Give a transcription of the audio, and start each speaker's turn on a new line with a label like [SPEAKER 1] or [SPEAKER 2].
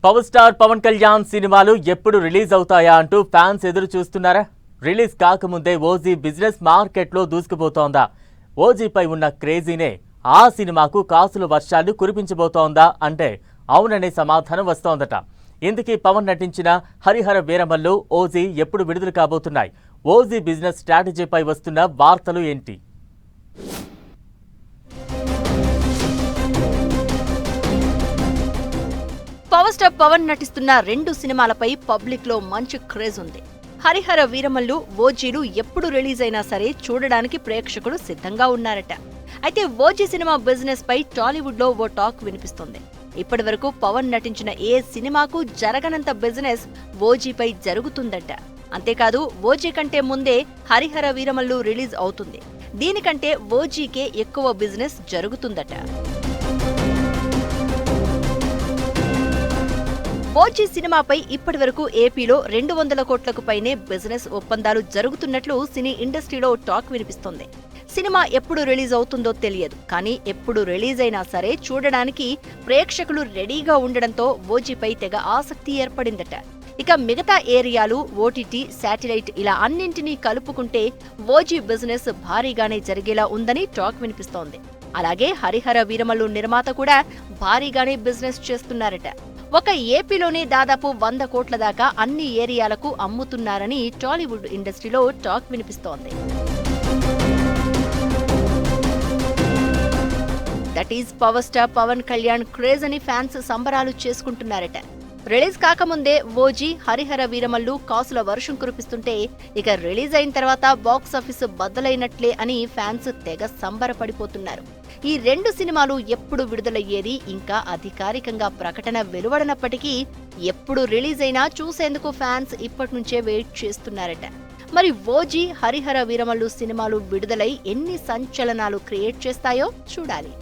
[SPEAKER 1] Power star Pawan Kalyan సినిమాలు ఎప్పుడు release అవుతాయా అంటూ ఫ్యాన్స్ ఎదురు చూస్తున్నారా? రిలీజ్ కాకముందే ఓజీ బిజినెస్ మార్కెట్లో దూసుకుపోతోందా? ఓజీపై ఉన్న క్రేజీనే ఆ సినిమాకు కాసుల వర్షాలు కురిపించబోతోందా అంటే అవుననే సమాధానం వస్తోందట. ఇందుకీ పవన్ నటించిన హరిహర వీరమల్లు, ఓజీ ఎప్పుడు విడుదల కాబోతున్నాయి? ఓజీ బిజినెస్ స్ట్రాటజీపై వస్తున్న వార్తలు ఏంటి?
[SPEAKER 2] పవర్ స్టార్ పవన్ నటిస్తున్న 2 సినిమాలపై పబ్లిక్ లో మంచి క్రేజ్ ఉంది. హరిహర వీరమల్లు, ఓజీలు ఎప్పుడు రిలీజ్ అయినా సరే చూడడానికి ప్రేక్షకులు సిద్ధంగా ఉన్నారట. అయితే ఓజీ సినిమా బిజినెస్ పై టాలీవుడ్ లో ఓ టాక్ వినిపిస్తుంది. ఇప్పటి వరకు పవన్ నటించిన ఏ సినిమాకు జరగనంత బిజినెస్ ఓజీపై జరుగుతుందట. అంతేకాదు, ఓజీ కంటే ముందే హరిహర వీరమల్లు రిలీజ్ అవుతుంది. దీనికంటే ఓజీకే ఎక్కువ బిజినెస్ జరుగుతుందట. ఓజీ సినిమాపై ఇప్పటి వరకు ఏపీలో 200 కోట్లకు పైనే బిజినెస్ ఒప్పందాలు జరుగుతున్నట్లు సినీ ఇండస్ట్రీలో టాక్ వినిపిస్తోంది. సినిమా ఎప్పుడు రిలీజ్ అవుతుందో తెలియదు, కానీ ఎప్పుడు రిలీజ్ అయినా సరే చూడడానికి ప్రేక్షకులు రెడీగా ఉండడంతో ఓజీపై తెగ ఆసక్తి ఏర్పడిందట. ఇక మిగతా ఏరియాలు, ఓటీటీ, శాటిలైట్ ఇలా అన్నింటినీ కలుపుకుంటే ఓజీ బిజినెస్ భారీగానే జరిగేలా ఉందని టాక్ వినిపిస్తోంది. అలాగే హరిహర వీరమల్లు నిర్మాత కూడా భారీగానే బిజినెస్ చేస్తున్నారట. ఒక ఏపీలోనే దాదాపు 100 కోట్ల దాకా అన్ని ఏరియాలకు అమ్ముతున్నారని టాలీవుడ్ ఇండస్ట్రీలో టాక్ వినిపిస్తోంది. That is power star Pawan Kalyan craze అని ఫ్యాన్స్ సంబరాలు చేసుకుంటున్నారట. రిలీజ్ కాకముందే ఓజీ, హరిహర వీరమల్లు కాసుల వర్షం కురిపిస్తుంటే, ఇక రిలీజ్ అయిన తర్వాత బాక్సాఫీస్ బద్దలైనట్లే అని ఫ్యాన్స్ తెగ సంబరపడిపోతున్నారు. ఈ 2 సినిమాలు ఎప్పుడు విడుదలయ్యేది ఇంకా అధికారికంగా ప్రకటన వెలువడనప్పటికీ ఎప్పుడు రిలీజ్ అయినా చూసేందుకు ఫ్యాన్స్ ఇప్పటి నుంచే వెయిట్ చేస్తున్నారట. మరి ఓజీ, హరిహర వీరమల్లు సినిమాలు విడుదలై ఎన్ని సంచలనాలు క్రియేట్ చేస్తాయో చూడాలి.